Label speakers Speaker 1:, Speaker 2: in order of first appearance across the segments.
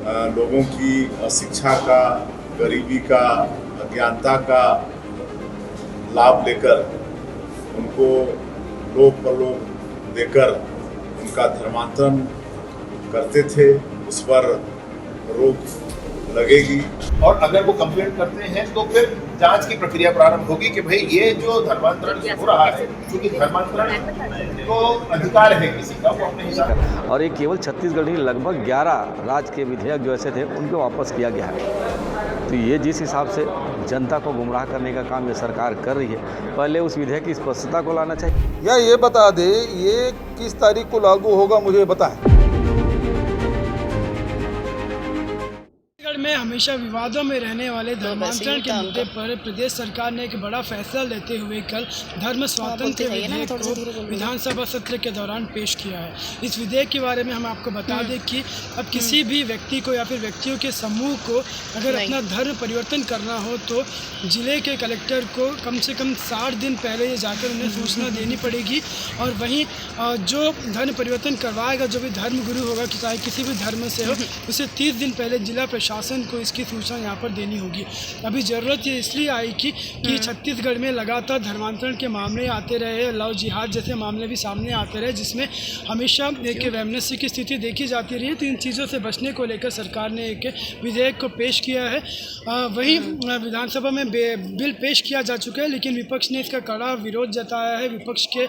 Speaker 1: लोगों की अशिक्षा का, गरीबी का, अज्ञानता का लाभ लेकर उनको लोभ प्रलोभ देकर उनका धर्मांतरण करते थे, उस पर रोक लगेगी।
Speaker 2: और अगर वो कंप्लेंट करते हैं तो फिर जांच की प्रक्रिया प्रारंभ होगी कि भाई ये जो धर्मांतरण हो रहा है, क्योंकि धर्मांतरण तो अधिकार है किसी का, वो अपने हिसाब।
Speaker 3: और ये केवल छत्तीसगढ़ ही लगभग 11 राज्य के विधेयक जो ऐसे थे उनको वापस किया गया है। तो ये जिस हिसाब से जनता को गुमराह करने का काम ये सरकार कर रही है, पहले उस विधेयक की स्पष्टता को लाना चाहिए।
Speaker 4: या ये बता दे ये किस तारीख को लागू होगा, मुझे बताएं।
Speaker 5: में हमेशा विवादों में रहने वाले धर्मांतरण के मुद्दे पर प्रदेश सरकार ने एक बड़ा फैसला लेते हुए कल धर्म स्वातंत्र्य विधेयक को विधानसभा सत्र के दौरान पेश किया है। इस विधेयक के बारे में हम आपको बता दें कि अब किसी भी व्यक्ति को या फिर व्यक्तियों के समूह को अगर अपना धर्म परिवर्तन करना हो तो जिले के कलेक्टर को कम से कम 60 दिन पहले जाकर उन्हें सूचना देनी पड़ेगी। और वहीं जो धर्म परिवर्तन करवाएगा, जो भी धर्म गुरु होगा, चाहे किसी भी धर्म से हो, उसे 30 दिन पहले जिला प्रशासन को इसकी सूचना यहाँ पर देनी होगी। अभी ज़रूरत ये इसलिए आई कि छत्तीसगढ़ में लगातार धर्मांतरण के मामले आते रहे, लव जिहाद जैसे मामले भी सामने आते रहे, जिसमें हमेशा एक वैमनस्य की स्थिति देखी जाती रही। तो इन चीज़ों से बचने को लेकर सरकार ने एक विधेयक को पेश किया है। वहीं विधानसभा में बिल पेश किया जा चुका है, लेकिन विपक्ष ने इसका कड़ा विरोध जताया है। विपक्ष के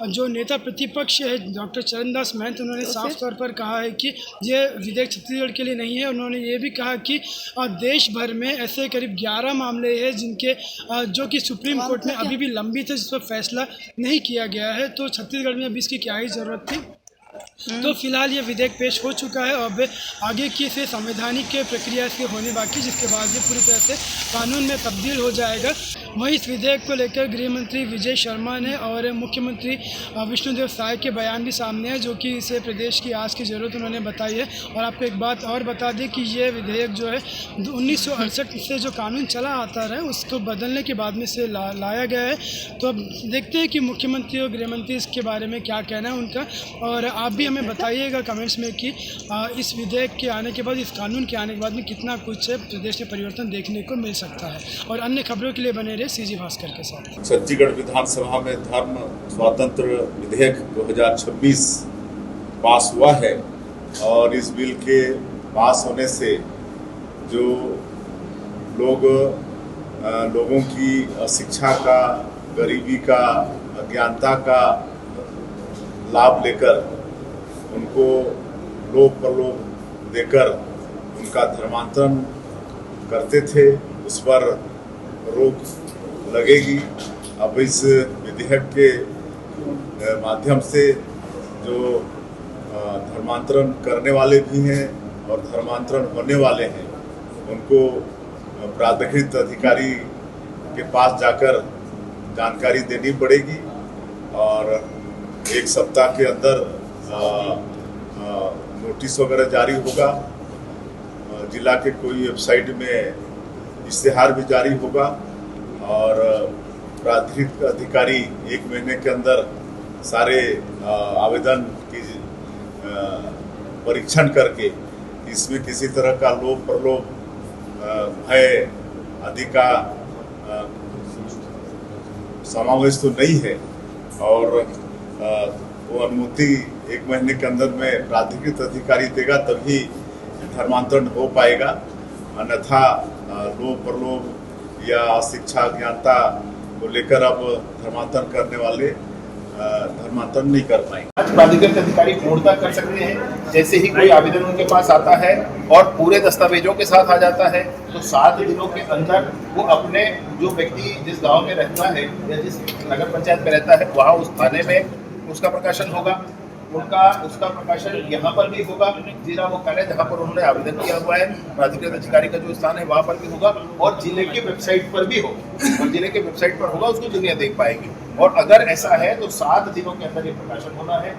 Speaker 5: जो नेता प्रतिपक्ष है डॉक्टर चरणदास महंत, उन्होंने साफ तौर पर कहा है कि ये विधेयक छत्तीसगढ़ के लिए नहीं है। उन्होंने ये भी कहा कि देश भर में ऐसे करीब 11 मामले हैं जिनके जो कि सुप्रीम कोर्ट में अभी भी लंबित है, जिस पर फैसला नहीं किया गया है। तो छत्तीसगढ़ में अभी इसकी क्या ही ज़रूरत थी। तो फिलहाल ये विधेयक पेश हो चुका है। अब आगे की से संवैधानिक प्रक्रिया इसकी होने बाकी, जिसके बाद ये पूरी तरह से कानून में तब्दील हो जाएगा। वहीं इस विधेयक को लेकर गृह मंत्री विजय शर्मा ने और मुख्यमंत्री विष्णुदेव साय के बयान भी सामने है, जो कि इसे प्रदेश की आज की ज़रूरत उन्होंने बताई है। और आपको एक बात और बता दें कि ये विधेयक जो है 1968 से जो कानून चला आता रहा है उसको बदलने के बाद में इसे लाया गया है। तो अब देखते हैं कि मुख्यमंत्री और गृह मंत्री इसके बारे में क्या कहना है उनका। और आप भी हमें बताइएगा कमेंट्स में कि इस विधेयक के आने के बाद, इस कानून के आने के बाद में कितना कुछ प्रदेश में परिवर्तन देखने को मिल सकता है। और अन्य खबरों के लिए बने रहे सीजी भास्कर के साथ।
Speaker 1: छत्तीसगढ़ विधानसभा में धर्म स्वातंत्र्य विधेयक 2026 पास हुआ है और इस बिल के पास होने से जो लोगों की अशिक्षा का, गरीबी का, अज्ञानता का लाभ लेकर उनको लोभ प्रलोभ देकर उनका धर्मांतरण करते थे, उस पर रोक लगेगी। अब इस विधेयक के माध्यम से जो धर्मांतरण करने वाले भी हैं और धर्मांतरण होने वाले हैं, उनको प्राधिकृत अधिकारी के पास जाकर जानकारी देनी पड़ेगी और एक सप्ताह के अंदर नोटिस वगैरह जारी होगा। जिला के कोई वेबसाइट में इश्तेहार भी जारी होगा और प्राधिकृत अधिकारी 1 महीने के अंदर सारे आवेदन की परीक्षण करके इसमें किसी तरह का लोभ प्रलोभ, भय आदि का समावेश तो नहीं है और वो अनुमति 1 महीने के अंदर में प्राधिकृत अधिकारी देगा, तभी धर्मांतरण हो पाएगा। अन्यथा लोभ प्रलोभ या शिक्षा ज्ञानता को लेकर अब धर्मांतरण करने वाले धर्मांतरण नहीं कर पाएंगे।
Speaker 2: आज प्राधिकृत अधिकारी पूर्णता कर सकते हैं। जैसे ही कोई आवेदन उनके पास आता है और पूरे दस्तावेजों के साथ आ जाता है तो 7 दिनों के अंदर वो अपने जो व्यक्ति जिस गांव में रहता है या जिस नगर पंचायत में रहता है वहाँ उस थाने में उसका प्रकाशन होगा। उसका प्रकाशन यहाँ पर भी होगा, जिला वो कार्य जहाँ पर उन्होंने आवेदन किया हुआ है, प्राधिकृत अधिकारी का जो स्थान है वहाँ पर भी होगा और जिले के वेबसाइट पर भी होगा। और जिले के वेबसाइट पर होगा, उसको दुनिया देख पाएगी। और अगर ऐसा है तो 7 दिनों के अंदर ये प्रकाशन होना है,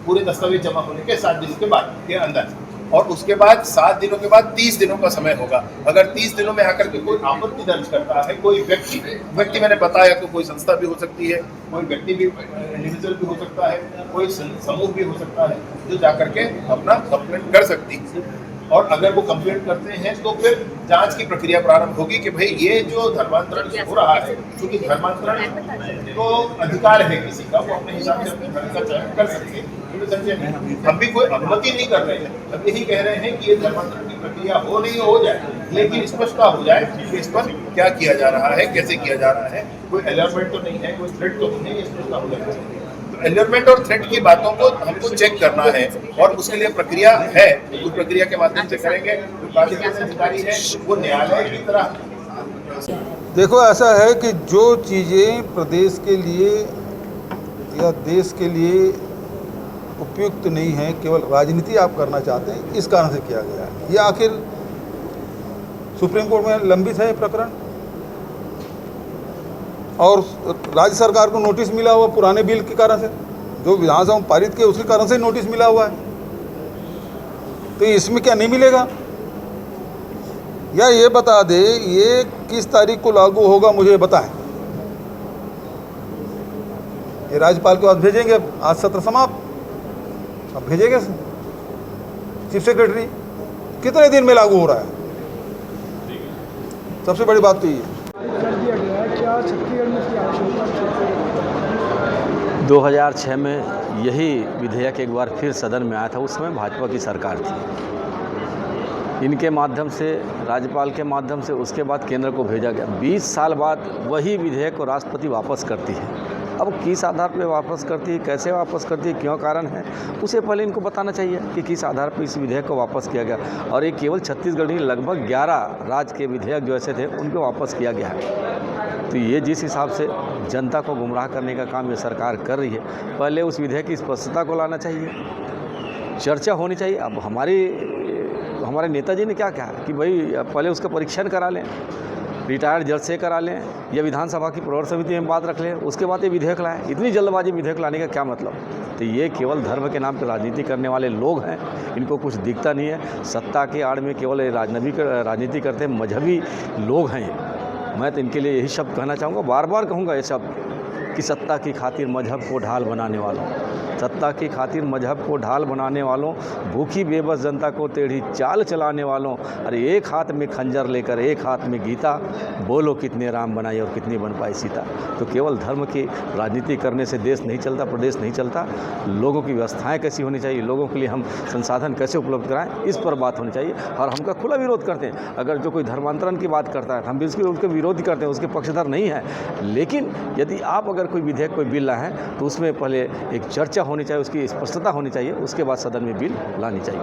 Speaker 2: पूरे दस्तावेज जमा होने के 7 दिनों के बाद के अंदर। और उसके बाद 7 दिनों के बाद 30 दिनों का समय होगा। अगर 30 दिनों में आकर के कोई आपत्ति दर्ज करता है, कोई व्यक्ति मैंने बताया तो कोई संस्था भी हो सकती है, कोई व्यक्ति भी इंडिविजुअल भी हो सकता है, कोई समूह भी हो सकता है, जो जाकर के अपना कंप्लेंट कर सकती है। और अगर वो कंप्लेंट करते हैं तो फिर जांच की प्रक्रिया प्रारंभ होगी कि भाई ये जो धर्मांतरण हो रहा है, क्योंकि धर्मांतरण तो अधिकार है किसी का, वो अपने हिसाब से अपने धर्म का चयन कर सकते हैं। हम भी कोई अनुमति नहीं कर रहे हैं, हम यही कह रहे हैं कि ये धर्मांतरण की प्रक्रिया हो नहीं हो जाए, लेकिन स्पष्टता हो जाए कि इस पर क्या किया जा रहा है, कैसे किया जा रहा है। कोई अलर्टमेंट तो नहीं है, कोई थ्रेट तो नहीं है, स्पष्टता हो जाए। अलर्टमेंट और थ्रेट की बातों को हमको चेक करना है और उसके लिए प्रक्रिया है, उस प्रक्रिया के माध्यम से करेंगे। जो प्राधिकरण अधिकारी है वो न्यायालय की तरह।
Speaker 4: देखो, ऐसा है कि जो चीज़ें प्रदेश के लिए या देश के लिए उपयुक्त नहीं है, केवल राजनीति आप करना चाहते हैं, इस कारण से किया गया है। ये आखिर सुप्रीम कोर्ट में लंबित है ये प्रकरण, और राज्य सरकार को नोटिस मिला हुआ पुराने बिल के कारण से, जो विधानसभा में पारित किए उसके कारण से नोटिस मिला हुआ है। तो इसमें क्या नहीं मिलेगा? या ये बता दे ये किस तारीख को लागू होगा, मुझे बताएं। ये राज्यपाल के पास भेजेंगे, आज सत्र समाप्त, अब भेजेंगे चीफ सेक्रेटरी, कितने दिन में लागू हो रहा है? सबसे बड़ी बात तो ये है।
Speaker 5: कर दिया गया है, क्या छत्तीसगढ़ में इसकी आवश्यकता है?
Speaker 3: 2006 में यही विधेयक एक बार फिर सदन में आया था, उस समय भाजपा की सरकार थी। इनके माध्यम से, राज्यपाल के माध्यम से, उसके बाद केंद्र को भेजा गया। 20 साल बाद वही विधेयक को राष्ट्रपति वापस करती है। अब किस आधार पर वापस करती है, कैसे वापस करती है, क्यों कारण है, उसे पहले इनको बताना चाहिए कि किस आधार पर इस विधेयक को वापस किया गया। और ये केवल छत्तीसगढ़ नहीं, लगभग 11 राज्य के विधेयक जो ऐसे थे उनको वापस किया गया है। तो ये जिस हिसाब से जनता को गुमराह करने का काम ये सरकार कर रही है, पहले उस विधेयक की स्पष्टता को लाना चाहिए, चर्चा होनी चाहिए। अब हमारे नेताजी ने क्या कहा कि भाई पहले उसका परीक्षण करा लें, रिटायर्ड जज से करा लें या विधानसभा की प्रवर समिति में बात रख लें, उसके बाद ये विधेयक लाएं। इतनी जल्दबाजी विधेयक लाने का क्या मतलब? तो ये केवल धर्म के नाम पर राजनीति करने वाले लोग हैं, इनको कुछ दिखता नहीं है। सत्ता के आड़ में केवल राजनीति करते मजहबी लोग हैं। मैं तो इनके लिए यही शब्द कहना चाहूँगा, बार बार कहूँगा ये शब्द, कि सत्ता की खातिर मजहब को ढाल बनाने वालों, सत्ता की खातिर मजहब को ढाल बनाने वालों, भूखी बेबस जनता को टेढ़ी चाल चलाने वालों, अरे एक हाथ में खंजर लेकर एक हाथ में गीता, बोलो कितने राम बनाए और कितनी बन पाई सीता। तो केवल धर्म की राजनीति करने से देश नहीं चलता, प्रदेश नहीं चलता। लोगों की व्यवस्थाएं कैसी होनी चाहिए, लोगों के लिए हम संसाधन कैसे उपलब्ध कराएं, इस पर बात होनी चाहिए। और हम का खुला विरोध करते हैं। अगर जो कोई धर्मांतरण की बात करता है हम भी उसके विरोध करते हैं, उसके पक्षधर नहीं है। लेकिन यदि आप अगर कोई विधेयक, कोई बिल लाए हैं तो उसमें पहले एक चर्चा होनी चाहिए, उसकी स्पष्टता होनी चाहिए, उसके बाद सदन में बिल लानी चाहिए।